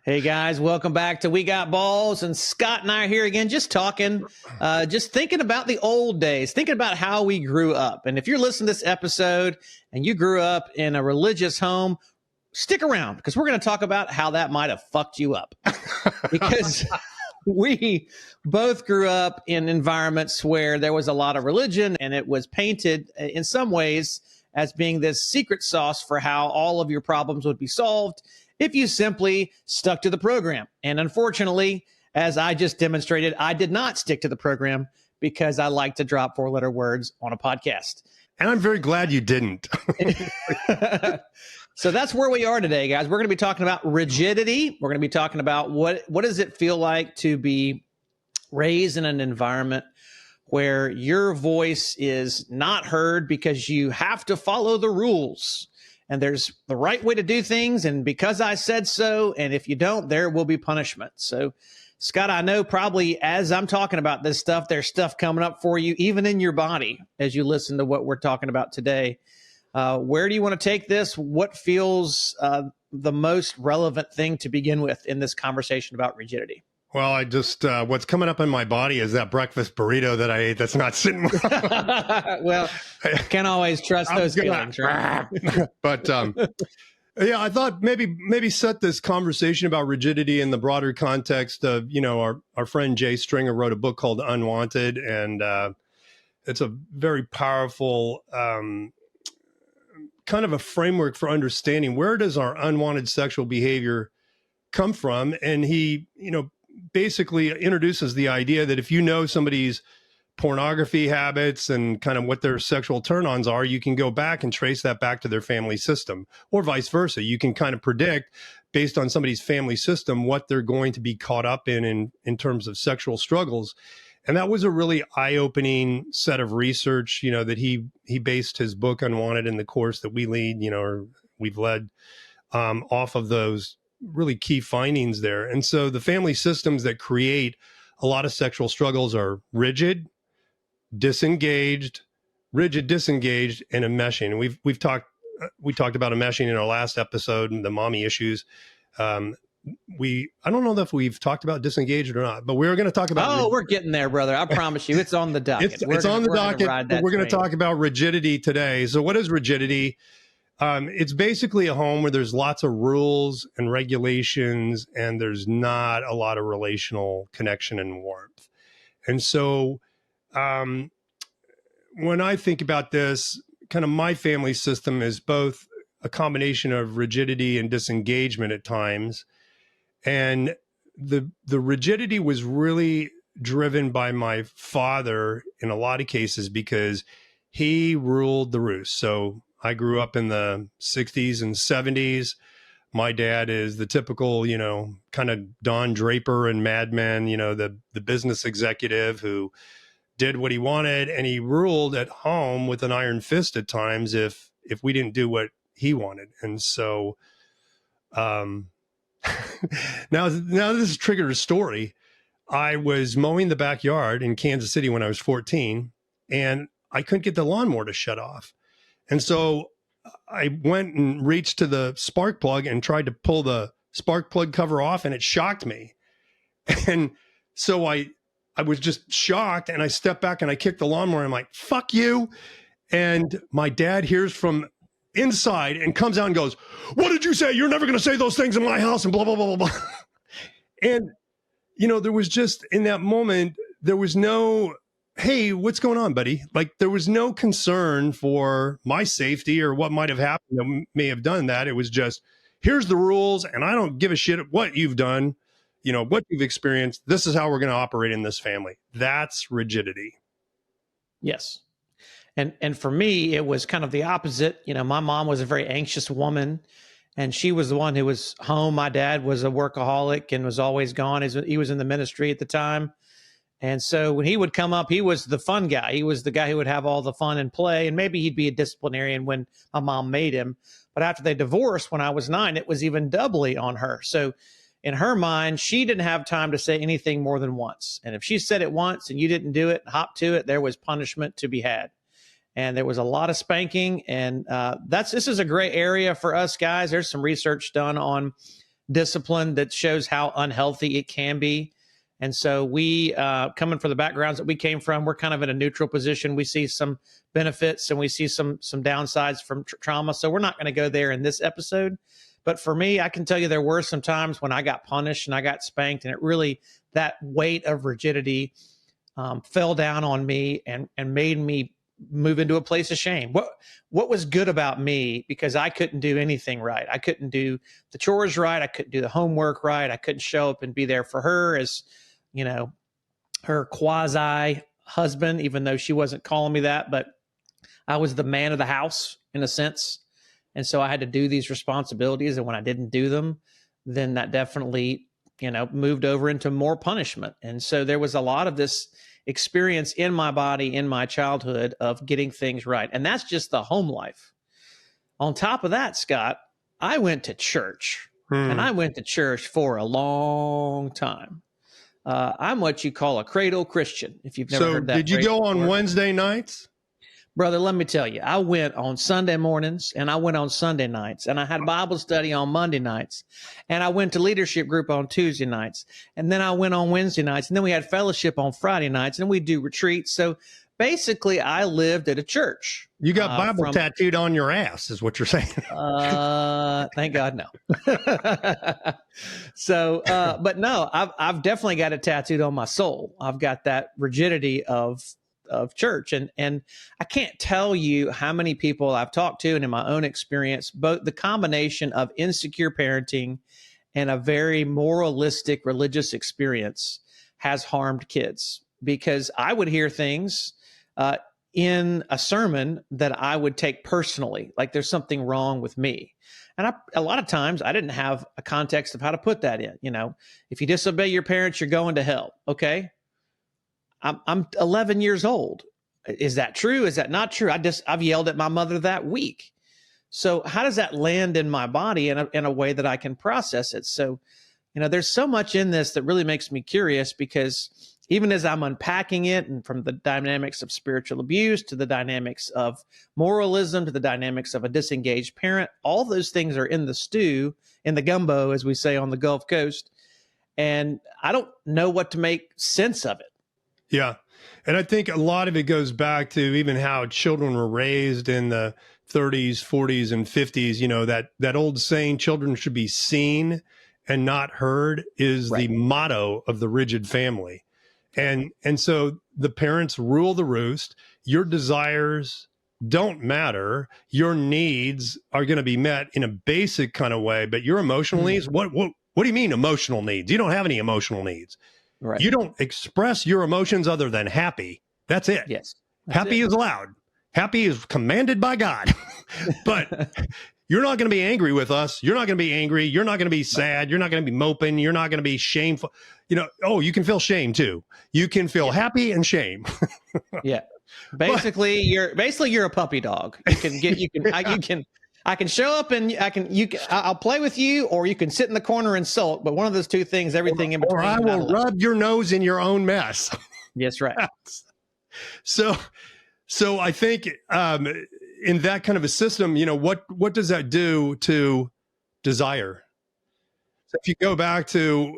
Hey guys, welcome back to We Got Balls. And Scott and I are here again, just talking, just thinking about the old days, thinking about how we grew up. And if you're listening to this episode and you grew up in a religious home, stick around because we're going to talk about how that might have fucked you up. Because we both grew up in environments where there was a lot of religion, and it was painted in some ways as being this secret sauce for how all of your problems would be solved if you simply stuck to the program. And unfortunately, as I just demonstrated, I did not stick to the program because I like to drop 4-letter words on a podcast. And I'm very glad you didn't. So that's where we are today, guys. We're going to be talking about rigidity. We're going to be talking about what does it feel like to be raised in an environment where your voice is not heard because you have to follow the rules. And there's the right way to do things. And because I said so, and if you don't, there will be punishment. So, Scott, I know probably as I'm talking about this stuff, there's stuff coming up for you, even in your body, as you listen to what we're talking about today. Where do you want to take this? What feels the most relevant thing to begin with in this conversation about rigidity? Well, I just, what's coming up in my body is that breakfast burrito that I ate that's not sitting well. Well, can't always trust those feelings, right? But yeah, I thought maybe set this conversation about rigidity in the broader context of, our friend Jay Stringer wrote a book called Unwanted, and it's a very powerful kind of a framework for understanding where does our unwanted sexual behavior come from. And he, basically introduces the idea that if you know somebody's pornography habits and kind of what their sexual turn-ons are, you can go back and trace that back to their family system, or vice versa. You can kind of predict based on somebody's family system what they're going to be caught up in terms of sexual struggles. And that was a really eye-opening set of research, that he based his book Unwanted in the course that we lead, or we've led off of those really key findings there. And so the family systems that create a lot of sexual struggles are rigid, disengaged, and enmeshing. And we talked about enmeshing in our last episode and the mommy issues. I don't know if we've talked about disengaged or not, but we're going to talk about. Oh, we're getting there, brother. I promise you, it's on the docket. It's on the docket. But we're going to talk about rigidity today. So, what is rigidity? It's basically a home where there's lots of rules and regulations, and there's not a lot of relational connection and warmth. And so, when I think about this, kind of my family system is both a combination of rigidity and disengagement at times. And the rigidity was really driven by my father in a lot of cases because he ruled the roost. So I grew up in the 60s and 70s. My dad is the typical, kind of Don Draper and Mad Men, the business executive who did what he wanted, and he ruled at home with an iron fist at times if we didn't do what he wanted. And so now this has triggered a story. I was mowing the backyard in Kansas City when I was 14, and I couldn't get the lawnmower to shut off. And so I went and reached to the spark plug and tried to pull the spark plug cover off, and it shocked me. And so I was just shocked, and I stepped back and I kicked the lawnmower. I'm like, fuck you. And my dad hears from inside and comes out and goes, what did you say? You're never going to say those things in my house, and blah, blah, blah, blah, blah. And, there was just, in that moment, there was no, hey, what's going on, buddy? Like, there was no concern for my safety or what might have happened that may have done that. It was just, here's the rules, and I don't give a shit what you've done, what you've experienced. This is how we're going to operate in this family. That's rigidity. Yes. And for me, it was kind of the opposite. My mom was a very anxious woman, and she was the one who was home. My dad was a workaholic and was always gone. He was in the ministry at the time. And so when he would come up, he was the fun guy. He was the guy who would have all the fun and play. And maybe he'd be a disciplinarian when my mom made him. But after they divorced, when I was 9, it was even doubly on her. So in her mind, she didn't have time to say anything more than once. And if she said it once and you didn't do it, hop to it, there was punishment to be had. And there was a lot of spanking. And this is a gray area for us guys. There's some research done on discipline that shows how unhealthy it can be. And so we, coming from the backgrounds that we came from, we're kind of in a neutral position. We see some benefits and we see some downsides from trauma. So we're not going to go there in this episode. But for me, I can tell you there were some times when I got punished and I got spanked, and it really, that weight of rigidity fell down on me and made me move into a place of shame. What was good about me, because I couldn't do anything right. I couldn't do the chores right. I couldn't do the homework right. I couldn't show up and be there for her as, you know, her quasi husband, even though she wasn't calling me that, but I was the man of the house in a sense. And so I had to do these responsibilities. And when I didn't do them, then that definitely, you know, moved over into more punishment. And so there was a lot of this experience in my body, in my childhood, of getting things right. And that's just the home life. On top of that, Scott, I went to church and I went to church for a long time. I'm what you call a cradle Christian. If you've never heard that. Did you go on Wednesday nights? Brother, let me tell you, I went on Sunday mornings and I went on Sunday nights, and I had Bible study on Monday nights, and I went to leadership group on Tuesday nights, and then I went on Wednesday nights, and then we had fellowship on Friday nights, and we do retreats. So basically I lived at a church. You got Bible tattooed on your ass is what you're saying. Thank God, no. So, but no, I've definitely got it tattooed on my soul. I've got that rigidity of church. And I can't tell you how many people I've talked to, and in my own experience, both the combination of insecure parenting and a very moralistic religious experience has harmed kids, because I would hear things in a sermon that I would take personally, like there's something wrong with me. And a lot of times I didn't have a context of how to put that in. You know, if you disobey your parents, you're going to hell. Okay. I'm 11 years old. Is that true? Is that not true? I've yelled at my mother that week. So how does that land in my body in a way that I can process it? So, you know, there's so much in this that really makes me curious, because even as I'm unpacking it, and from the dynamics of spiritual abuse to the dynamics of moralism to the dynamics of a disengaged parent, all those things are in the stew, in the gumbo, as we say on the Gulf Coast. And I don't know what to make sense of it. Yeah. And I think a lot of it goes back to even how children were raised in the 30s, 40s, and 50s. You know, that old saying, children should be seen and not heard, is right. The motto of the rigid family. And so the parents rule the roost. Your desires don't matter. Your needs are going to be met in a basic kind of way, but your emotional needs, what do you mean emotional needs? You don't have any emotional needs. Right. You don't express your emotions other than happy. That's it. Yes. Happy is allowed. Happy is commanded by God. But you're not going to be angry with us. You're not going to be angry. You're not going to be sad. You're not going to be moping. You're not going to be shameful. You know, oh, you can feel shame too. You can feel happy and shame. Yeah. Basically, you're a puppy dog. I can show up and I'll play with you, or you can sit in the corner and sulk, but one of those two things, everything in between. Or I will rub your nose in your own mess. Yes, right. So I think in that kind of a system, you know, what does that do to desire? So if you go back to,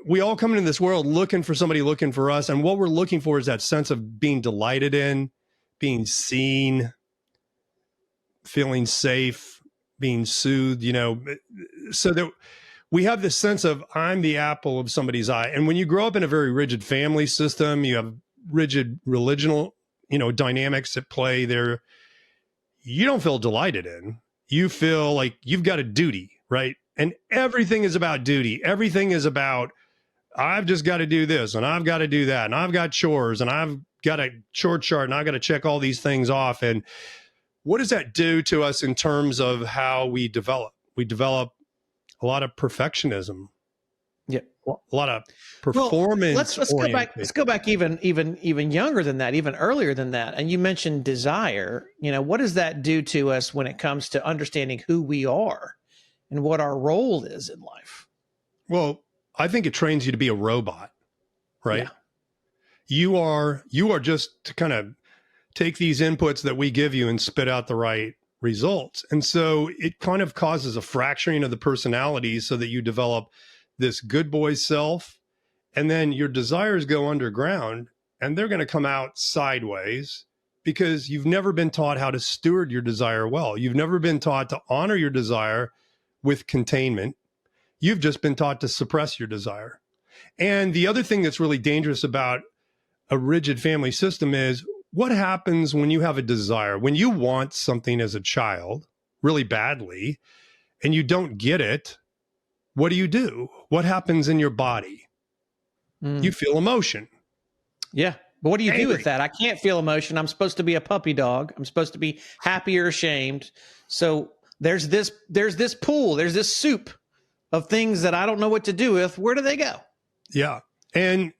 we all come into this world looking for somebody looking for us, and what we're looking for is that sense of being delighted in, being seen, feeling safe, being soothed, you know, so that we have this sense of, I'm the apple of somebody's eye. And when you grow up in a very rigid family system, you have rigid religional, you know, dynamics at play there. You don't feel delighted in. You feel like you've got a duty, right? And everything is about duty. Everything is about, I've just got to do this, and I've got to do that, and I've got chores, and I've got a chore chart, and I've got to check all these things off. And what does that do to us in terms of how we develop? We develop a lot of perfectionism. Yeah, a lot of performance. Well, let's go back even younger than that, even earlier than that. And you mentioned desire. You know, what does that do to us when it comes to understanding who we are and what our role is in life? Well, I think it trains you to be a robot, right? Yeah. You are just to kind of take these inputs that we give you and spit out the right results. And so it kind of causes a fracturing of the personality so that you develop this good boy self, and then your desires go underground and they're going to come out sideways because you've never been taught how to steward your desire well. You've never been taught to honor your desire with containment. You've just been taught to suppress your desire. And the other thing that's really dangerous about a rigid family system is what happens when you have a desire, when you want something as a child really badly and you don't get it. What do? What happens in your body? You feel emotion. Yeah. But what do you Angry. do with that? I can't feel emotion. I'm supposed to be a puppy dog. I'm supposed to be happy or ashamed. So there's this pool, there's this soup of things that I don't know what to do with. Where do they go? Yeah. And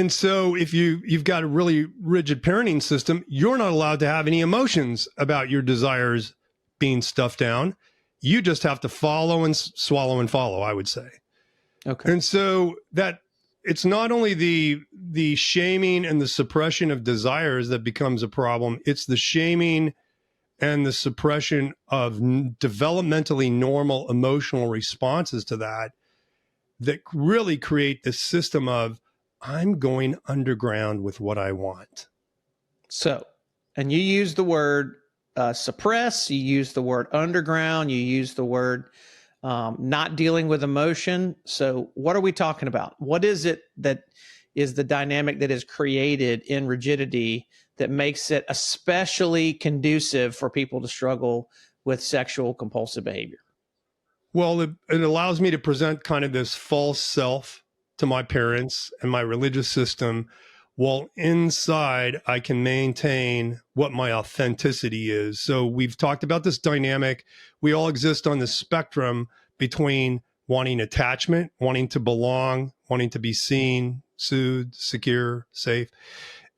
so if you've got a really rigid parenting system, you're not allowed to have any emotions about your desires being stuffed down. You just have to follow and swallow and follow, I would say. Okay. And so that it's not only the shaming and the suppression of desires that becomes a problem, it's the shaming and the suppression of developmentally normal emotional responses to that really create this system of, I'm going underground with what I want. So, and you use the word suppress, you use the word underground, you use the word not dealing with emotion. So what are we talking about? What is it that is the dynamic that is created in rigidity that makes it especially conducive for people to struggle with sexual compulsive behavior? Well, it allows me to present kind of this false self to my parents and my religious system, while inside I can maintain what my authenticity is. So we've talked about this dynamic. We all exist on the spectrum between wanting attachment, wanting to belong, wanting to be seen, soothed, secure, safe,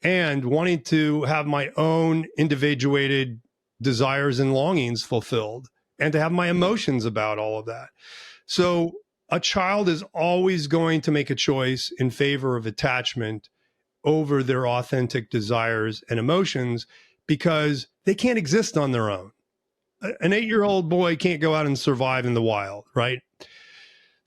and wanting to have my own individuated desires and longings fulfilled, and to have my emotions about all of that. So a child is always going to make a choice in favor of attachment over their authentic desires and emotions because they can't exist on their own. An 8-year-old boy can't go out and survive in the wild, right?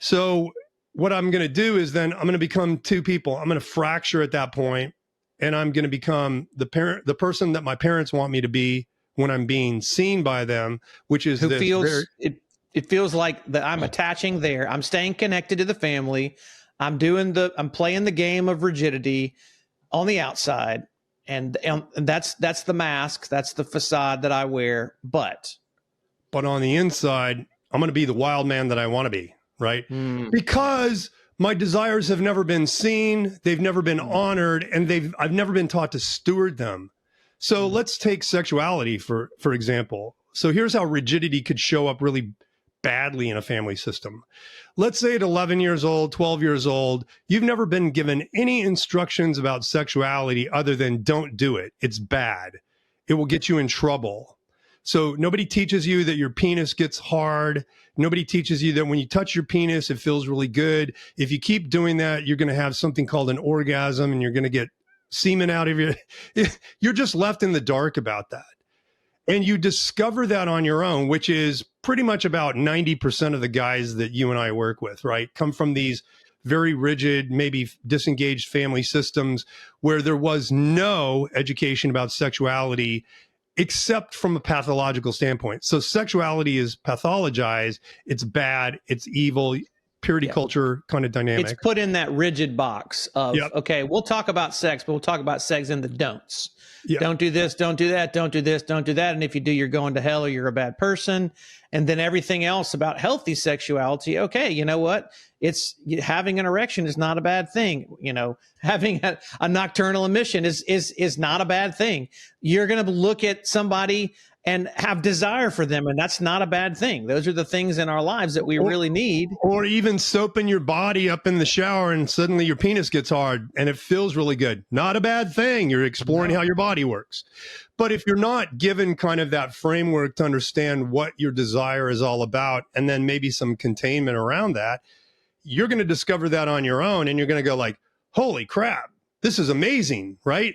So what I'm going to do is then I'm going to become two people. I'm going to fracture at that point, and I'm going to become the person that my parents want me to be when I'm being seen by them, which is who feels it feels like that I'm attaching there. I'm staying connected to the family. I'm playing the game of rigidity on the outside. And that's the mask. That's the facade that I wear. But on the inside, I'm going to be the wild man that I want to be, right? Because my desires have never been seen. They've never been honored, and I've never been taught to steward them. So let's take sexuality, for example. So here's how rigidity could show up really badly in a family system. Let's say at 11 years old, 12 years old, you've never been given any instructions about sexuality other than don't do it. It's bad. It will get you in trouble. So nobody teaches you that your penis gets hard. Nobody teaches you that when you touch your penis, it feels really good. If you keep doing that, you're going to have something called an orgasm, and you're going to get semen out of your, you're just left in the dark about that. And you discover that on your own, which is pretty much about 90% of the guys that you and I work with, right? Come from these very rigid, maybe disengaged family systems where there was no education about sexuality except from a pathological standpoint. So sexuality is pathologized. It's bad. It's evil. Purity culture kind of dynamic. It's put in that rigid box of, okay, we'll talk about sex, but we'll talk about sex in the don'ts. Don't do this, don't do that, don't do this, don't do that. And if you do, you're going to hell or you're a bad person. And then everything else about healthy sexuality, okay, you know what? It's having an erection is not a bad thing. You know, having a nocturnal emission is not a bad thing. You're going to look at somebody and have desire for them, and that's not a bad thing. Those are the things in our lives that we really need. Or even soaping your body up in the shower and suddenly your penis gets hard and it feels really good. Not a bad thing. You're exploring how your body works. But if you're not given kind of that framework to understand what your desire is all about, and then maybe some containment around that, you're going to discover that on your own, and you're going to go like, holy crap, this is amazing, right?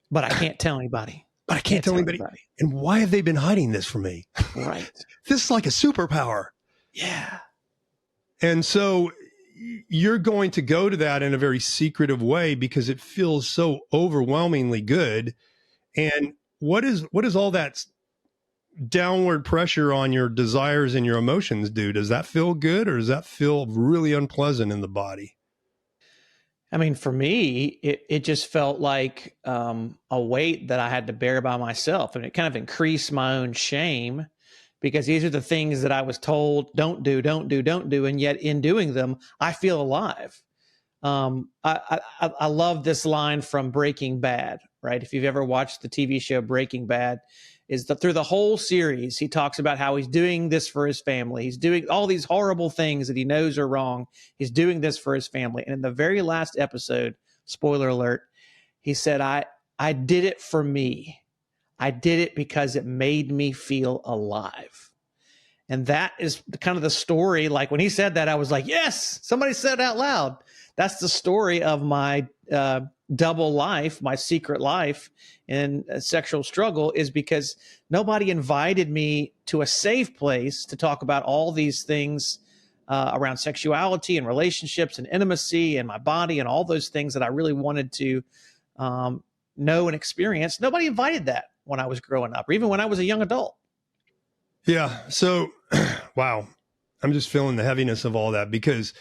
But I can't tell anybody. but I can't tell anybody. And why have they been hiding this from me? Right. This is like a superpower. Yeah. And so you're going to go to that in a very secretive way because it feels so overwhelmingly good. And what is all that downward pressure on your desires and your emotions do? Does that feel good, or does that feel really unpleasant in the body? I mean, for me, it just felt like a weight that I had to bear by myself. And it kind of increased my own shame, because these are the things that I was told, don't do, don't do, don't do. And yet in doing them, I feel alive. I love this line from Breaking Bad, right? If you've ever watched the TV show Breaking Bad, is that through the whole series, he talks about how he's doing this for his family. He's doing all these horrible things that he knows are wrong. He's doing this for his family. And in the very last episode, spoiler alert, he said, I did it for me. I did it because it made me feel alive. And that is kind of the story. Like when he said that, I was like, yes, somebody said it out loud. That's the story of my double life, my secret life in a sexual struggle, is because nobody invited me to a safe place to talk about all these things around sexuality and relationships and intimacy and my body and all those things that I really wanted to know and experience. Nobody invited that when I was growing up, or even when I was a young adult. Yeah. So, wow. I'm just feeling the heaviness of all that, because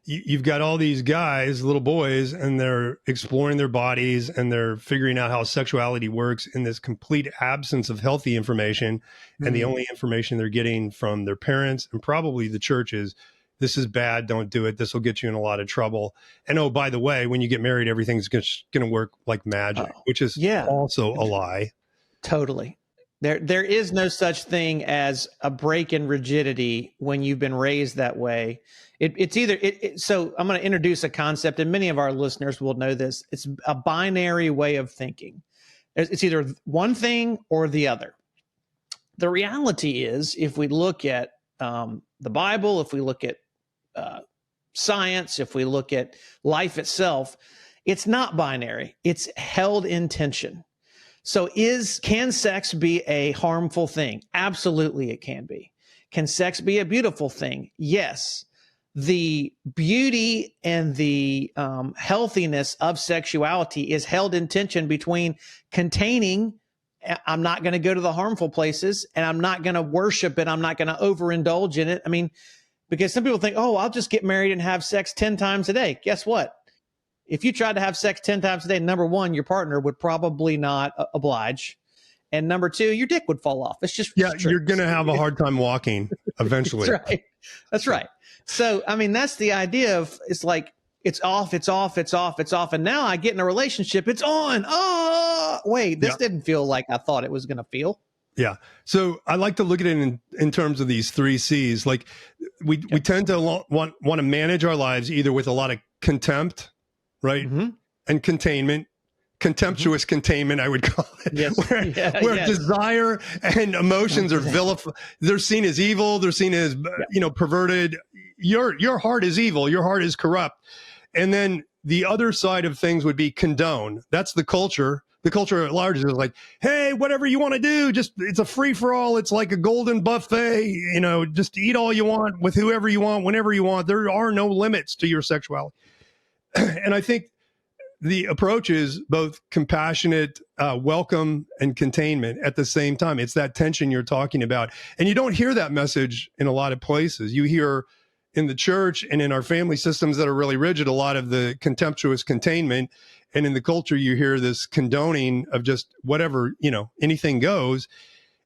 you've got all these guys, little boys, and they're exploring their bodies and they're figuring out how sexuality works in this complete absence of healthy information. Mm-hmm. And the only information they're getting from their parents and probably the church is, this is bad, don't do it, this will get you in a lot of trouble. And oh, by the way, when you get married, everything's going to work like magic, which is also a lie. Totally. There is no such thing as a break in rigidity when you've been raised that way. It's either so I'm going to introduce a concept, and many of our listeners will know this. It's a binary way of thinking. It's either one thing or the other. The reality is, if we look at the Bible, if we look at science, if we look at life itself, it's not binary. It's held in tension. So can sex be a harmful thing? Absolutely, it can be. Can sex be a beautiful thing? Yes. The beauty and the healthiness of sexuality is held in tension between containing, I'm not going to go to the harmful places, and I'm not going to worship it. I'm not going to overindulge in it. I mean, because some people think, oh, I'll just get married and have sex 10 times a day. Guess what? If you tried to have sex 10 times a day, number one, your partner would probably not oblige. And number two, your dick would fall off. It's just, you're going to have a hard time walking eventually. That's right. That's right. So, I mean, that's the idea of, it's like, it's off, it's off, it's off, it's off. And now I get in a relationship, it's on. Oh, wait, this didn't feel like I thought it was going to feel. Yeah. So I like to look at it in terms of these 3 C's. Like we tend to want to manage our lives either with a lot of contempt, right? Mm-hmm. And containment, contemptuous containment, I would call it. Yes. Where desire and emotions are vilified. They're seen as evil. They're seen as, perverted. Your heart is evil. Your heart is corrupt. And then the other side of things would be condone. That's the culture. The culture at large is like, hey, whatever you want to do, it's a free for all. It's like a golden buffet, just eat all you want with whoever you want, whenever you want. There are no limits to your sexuality. And I think the approach is both compassionate, welcome, and containment at the same time. It's that tension you're talking about. And you don't hear that message in a lot of places. You hear in the church and in our family systems that are really rigid, a lot of the contemptuous containment. And in the culture, you hear this condoning of just whatever, anything goes.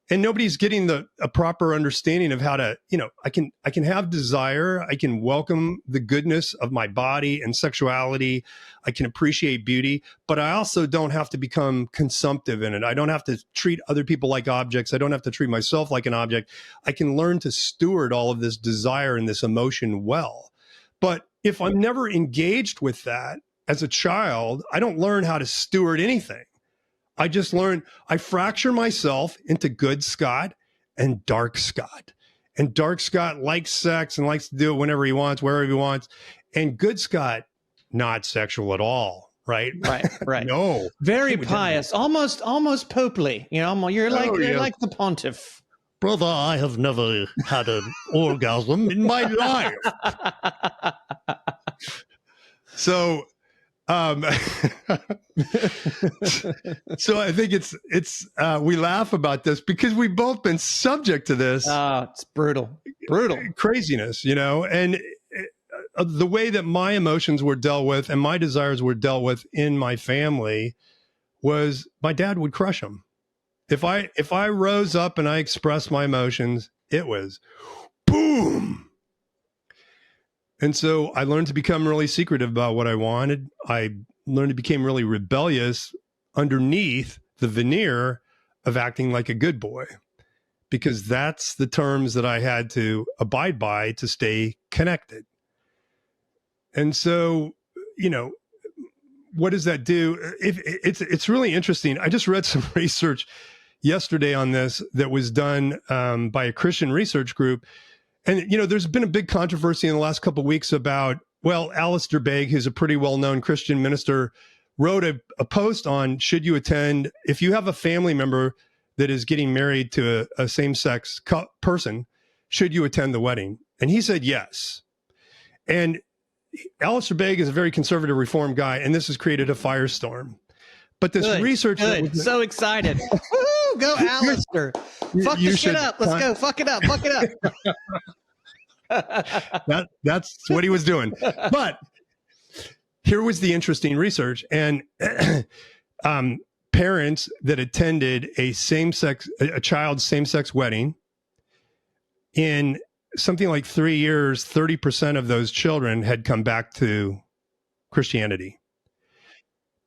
And nobody's getting a proper understanding of how to, I can have desire. I can welcome the goodness of my body and sexuality. I can appreciate beauty, but I also don't have to become consumptive in it. I don't have to treat other people like objects. I don't have to treat myself like an object. I can learn to steward all of this desire and this emotion well. But if I'm never engaged with that as a child, I don't learn how to steward anything. I just learned, I fracture myself into good Scott and dark Scott. And dark Scott likes sex and likes to do it whenever he wants, wherever he wants. And good Scott, not sexual at all. right? Right. No. Very pious, almost popely. You know, you're like the pontiff. Brother, I have never had an orgasm in my life. So, so I think it's we laugh about this because we've both been subject to this. It's brutal craziness, you know, and the way that my emotions were dealt with and my desires were dealt with in my family was my dad would crush them. If I rose up and I expressed my emotions, it was boom. And so I learned to become really secretive about what I wanted. I learned to become really rebellious underneath the veneer of acting like a good boy, because that's the terms that I had to abide by to stay connected. And so, you know, what does that do? It's really interesting. I just read some research yesterday on this that was done by a Christian research group. And, you know, there's been a big controversy in the last couple of weeks about, well, Alistair Begg, who's a pretty well-known Christian minister, wrote a post on, should you attend, if you have a family member that is getting married to a same-sex person, should you attend the wedding? And he said yes. And Alistair Begg is a very conservative reform guy, and this has created a firestorm. But this research... Good. So excited. Woo, go Alistair. Fuck this shit up. Let's go. Fuck it up. Fuck it up. That's what he was doing. But here was the interesting research. And parents that attended a child's same-sex wedding, in something like 3 years, 30% of those children had come back to Christianity.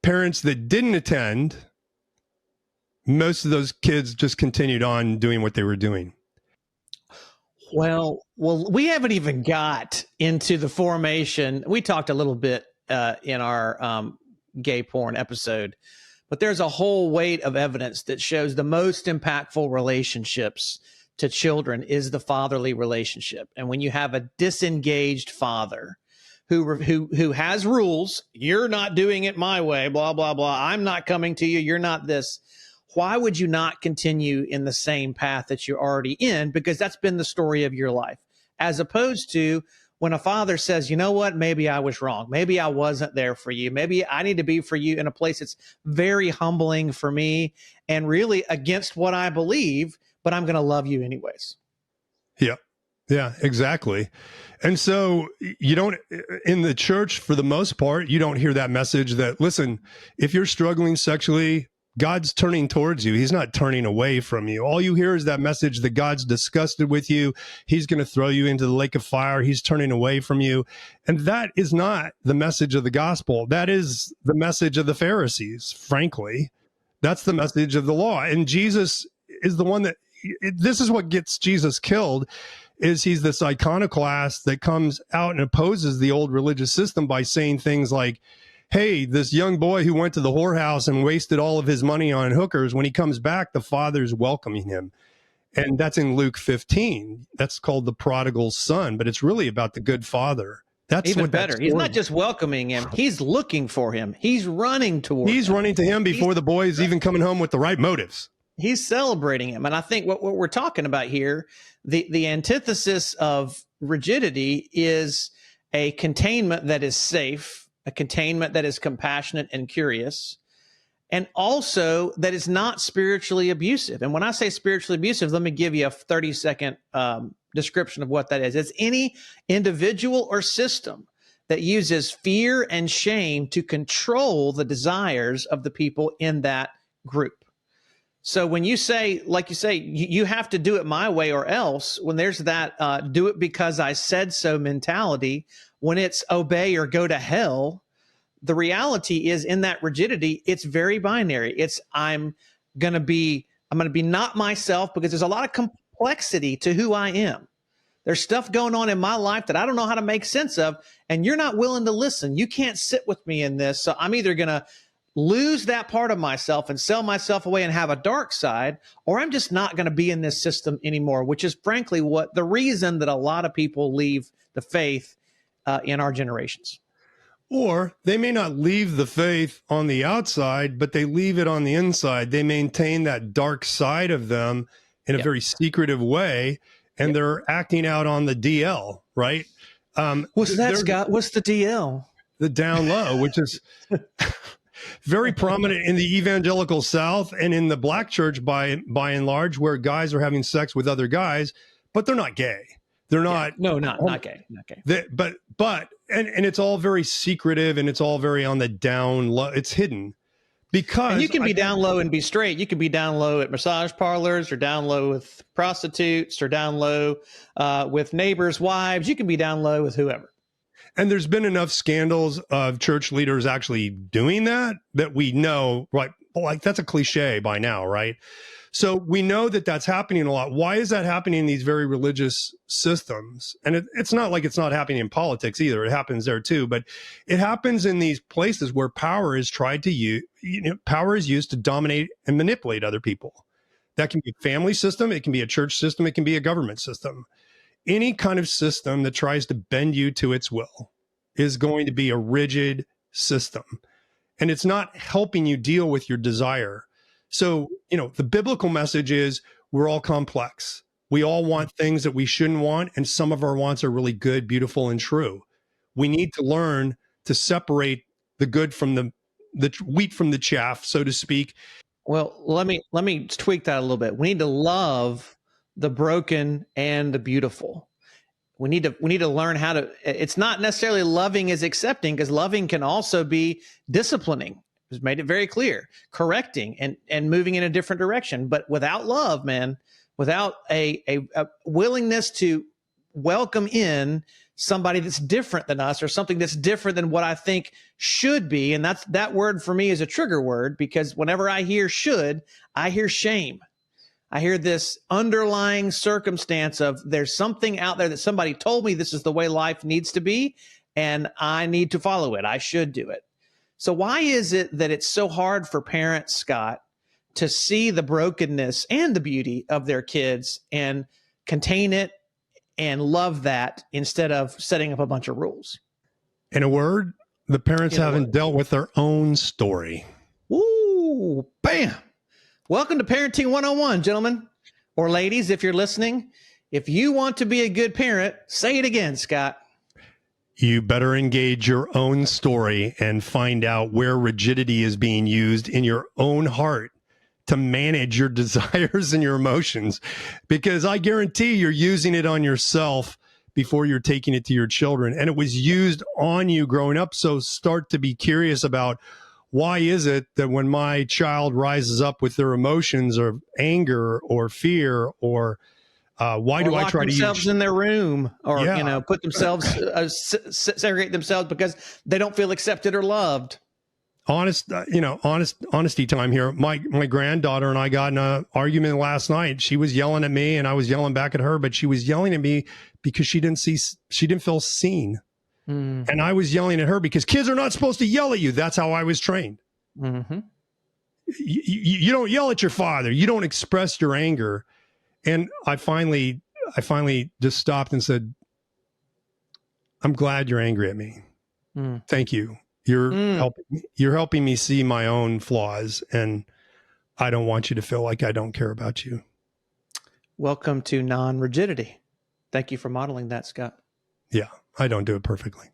Parents that didn't attend, most of those kids just continued on doing what they were doing. Well, we haven't even got into the formation. We talked a little bit in our gay porn episode, but there's a whole weight of evidence that shows the most impactful relationships to children is the fatherly relationship. And when you have a disengaged father who has rules, you're not doing it my way, blah, blah, blah. I'm not coming to you. You're not this. Why would you not continue in the same path that you're already in? Because that's been the story of your life, as opposed to when a father says, you know what, maybe I was wrong. Maybe I wasn't there for you. Maybe I need to be for you in a place that's very humbling for me and really against what I believe, but I'm going to love you anyways. Yeah. Yeah, exactly. And so you don't, in the church, for the most part, you don't hear that message that, listen, if you're struggling sexually, God's turning towards you. He's not turning away from you. All you hear is that message that God's disgusted with you. He's going to throw you into the lake of fire. He's turning away from you. And that is not the message of the gospel. That is the message of the Pharisees, frankly. That's the message of the law. And Jesus is the one that, this is what gets Jesus killed, is he's this iconoclast that comes out and opposes the old religious system by saying things like, hey, this young boy who went to the whorehouse and wasted all of his money on hookers, when he comes back, the father's welcoming him. And that's in Luke 15. That's called the prodigal son, but it's really about the good father. That's even better. He's not just welcoming him. He's looking for him. He's running toward him. He's running to him before the boy is even coming home with the right motives. He's celebrating him. And I think what we're talking about here, the antithesis of rigidity is a containment that is safe, a containment that is compassionate and curious, and also that is not spiritually abusive. And when I say spiritually abusive, let me give you a 30-second description of what that is. It's any individual or system that uses fear and shame to control the desires of the people in that group. So when you say, like you say, you have to do it my way or else, when there's that do it because I said so mentality, when it's obey or go to hell, the reality is in that rigidity, it's very binary. It's I'm going to be not myself, because there's a lot of complexity to who I am. There's stuff going on in my life that I don't know how to make sense of, and you're not willing to listen. You can't sit with me in this. So I'm either going to lose that part of myself and sell myself away and have a dark side, or I'm just not going to be in this system anymore, which is frankly the reason that a lot of people leave the faith in our generations. Or they may not leave the faith on the outside, but they leave it on the inside. They maintain that dark side of them in a very secretive way, and they're acting out on the DL, right? What's that, Scott? What's the DL? The down low, which is very prominent in the evangelical South and in the black church by and large, where guys are having sex with other guys, but they're not gay. They're not. Yeah. No, not gay. Not gay. But it's all very secretive, and it's all very on the down low. It's hidden because and you can be down low and be straight. You can be down low at massage parlors, or down low with prostitutes, or down low with neighbors' wives. You can be down low with whoever. And there's been enough scandals of church leaders actually doing that we know, right? Like that's a cliche by now, right? So we know that that's happening a lot. Why is that happening in these very religious systems? And it's not like it's not happening in politics either. It happens there too, but it happens in these places where power is power is used to dominate and manipulate other people. That can be a family system. It can be a church system. It can be a government system. Any kind of system that tries to bend you to its will is going to be a rigid system. And it's not helping you deal with your desire. So, the biblical message is we're all complex. We all want things that we shouldn't want. And some of our wants are really good, beautiful, and true. We need to learn to separate the good from the wheat from the chaff, so to speak. Well, let me tweak that a little bit. We need to love the broken and the beautiful. We need to learn how to, it's not necessarily loving is accepting, because loving can also be disciplining. It's made it very clear, correcting and moving in a different direction. But without love, man, without a willingness to welcome in somebody that's different than us, or something that's different than what I think should be. And that word for me is a trigger word, because whenever I hear should, I hear shame. I hear this underlying circumstance of there's something out there that somebody told me this is the way life needs to be, and I need to follow it. I should do it. So why is it that it's so hard for parents, Scott, to see the brokenness and the beauty of their kids and contain it and love that, instead of setting up a bunch of rules? In a word, the parents haven't dealt with their own story. Ooh, bam. Welcome to Parenting 101, gentlemen, or ladies, if you're listening. If you want to be a good parent, say it again, Scott. You better engage your own story and find out where rigidity is being used in your own heart to manage your desires and your emotions, because I guarantee you're using it on yourself before you're taking it to your children. And it was used on you growing up. So start to be curious about, why is it that when my child rises up with their emotions of anger or fear, or why do I try to lock themselves in their room, or put themselves segregate themselves because they don't feel accepted or loved? Honesty time here. My granddaughter and I got in an argument last night. She was yelling at me and I was yelling back at her, but she was yelling at me because she didn't feel seen. Mm-hmm. And I was yelling at her because kids are not supposed to yell at you. That's how I was trained. Mm-hmm. You don't yell at your father. You don't express your anger. And I finally just stopped and said, I'm glad you're angry at me. Mm. Thank you. You're helping me see my own flaws, and I don't want you to feel like I don't care about you. Welcome to non-rigidity. Thank you for modeling that, Scott. Yeah, I don't do it perfectly.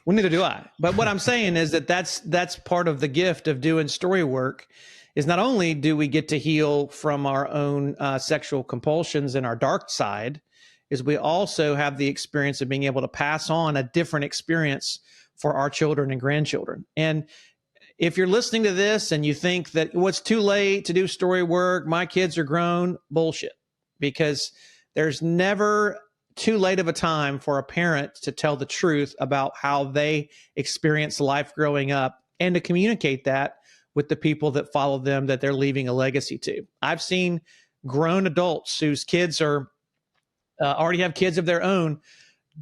Well, neither do I. But what I'm saying is that's part of the gift of doing story work, is not only do we get to heal from our own sexual compulsions and our dark side, is we also have the experience of being able to pass on a different experience for our children and grandchildren. And if you're listening to this and you think that it's too late to do story work, my kids are grown, bullshit. Because there's never too late of a time for a parent to tell the truth about how they experience life growing up, and to communicate that with the people that follow them, that they're leaving a legacy to. I've seen grown adults whose kids are already have kids of their own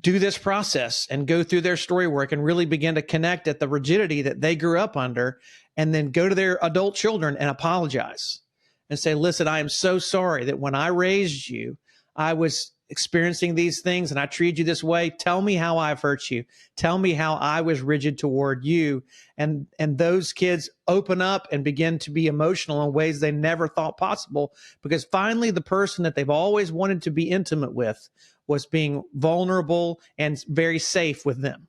do this process and go through their story work and really begin to connect at the rigidity that they grew up under, and then go to their adult children and apologize and say, listen, I am so sorry that when I raised you, I was experiencing these things and I treat you this way, tell me how I've hurt you. Tell me how I was rigid toward you. And those kids open up and begin to be emotional in ways they never thought possible, because finally the person that they've always wanted to be intimate with was being vulnerable and very safe with them.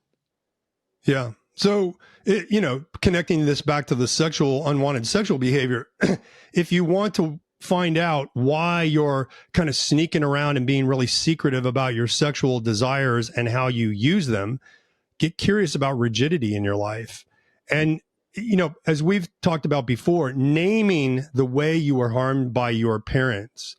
Yeah. So, connecting this back to the unwanted sexual behavior, if you want to find out why you're kind of sneaking around and being really secretive about your sexual desires and how you use them, get curious about rigidity in your life. And, as we've talked about before, naming the way you were harmed by your parents,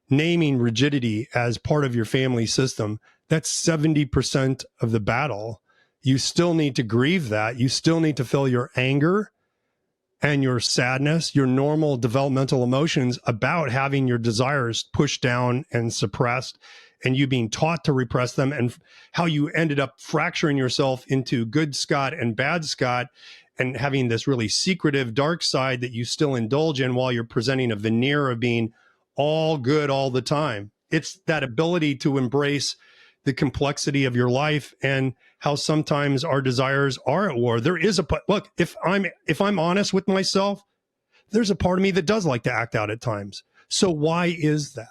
naming rigidity as part of your family system, that's 70% of the battle. You still need to grieve that. You still need to feel your anger and your sadness, your normal developmental emotions about having your desires pushed down and suppressed, and you being taught to repress them, and how you ended up fracturing yourself into good Scott and bad Scott, and having this really secretive dark side that you still indulge in while you're presenting a veneer of being all good all the time. It's that ability to embrace the complexity of your life and how sometimes our desires are at war. There is look, if I'm honest with myself, there's a part of me that does like to act out at times. So why is that?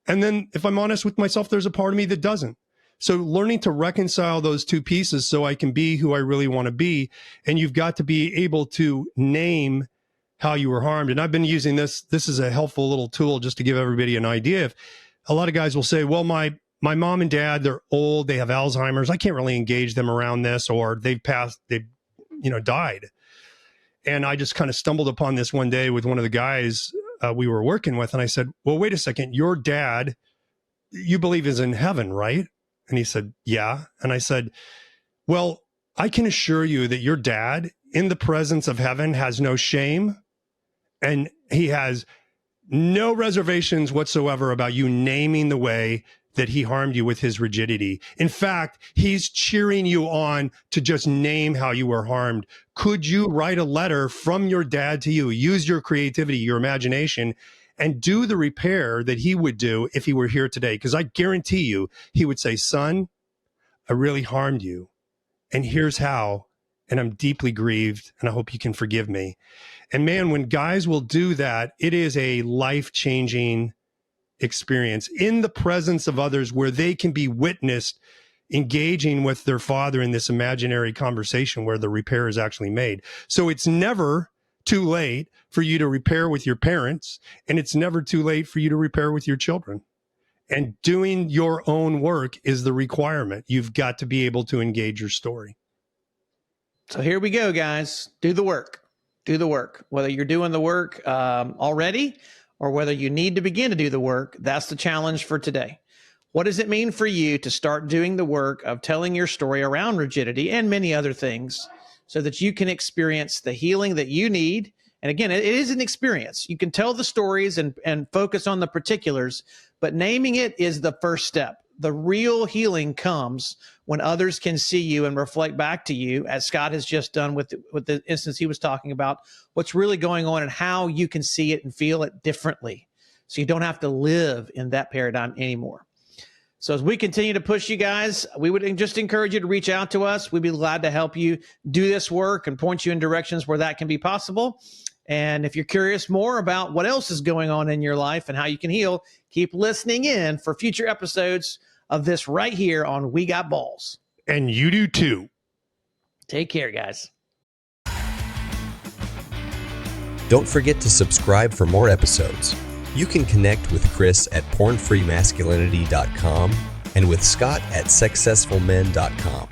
And then if I'm honest with myself, there's a part of me that doesn't. So learning to reconcile those two pieces so I can be who I really want to be. And you've got to be able to name how you were harmed. And I've been using this is a helpful little tool just to give everybody an idea. If a lot of guys will say, well, my mom and dad, they're old, they have Alzheimer's, I can't really engage them around this, or they've died. And I just kind of stumbled upon this one day with one of the guys we were working with. And I said, well, wait a second, your dad, you believe is in heaven, right? And he said, yeah. And I said, well, I can assure you that your dad in the presence of heaven has no shame, and he has no reservations whatsoever about you naming the way that he harmed you with his rigidity. In fact, he's cheering you on to just name how you were harmed. Could you write a letter from your dad to you? Use your creativity, your imagination, and do the repair that he would do if he were here today. Because I guarantee you, he would say, son, I really harmed you, and here's how, and I'm deeply grieved, and I hope you can forgive me. And man, when guys will do that, it is a life-changing experience in the presence of others, where they can be witnessed engaging with their father in this imaginary conversation where the repair is actually made. So it's never too late for you to repair with your parents, and it's never too late for you to repair with your children. And doing your own work is the requirement. You've got to be able to engage your story. So here we go, guys. Do the work. Do the work. Whether you're doing the work already, or whether you need to begin to do the work, that's the challenge for today. What does it mean for you to start doing the work of telling your story around rigidity and many other things, so that you can experience the healing that you need? And again, it is an experience. You can tell the stories and focus on the particulars, but naming it is the first step. The real healing comes when others can see you and reflect back to you, as Scott has just done with the instance he was talking about, what's really going on and how you can see it and feel it differently, so you don't have to live in that paradigm anymore. So as we continue to push you guys, we would just encourage you to reach out to us. We'd be glad to help you do this work and point you in directions where that can be possible. And if you're curious more about what else is going on in your life and how you can heal, keep listening in for future episodes of this right here on We Got Balls. And you do too. Take care, guys. Don't forget to subscribe for more episodes. You can connect with Chris at pornfreemasculinity.com and with Scott at successfulmen.com.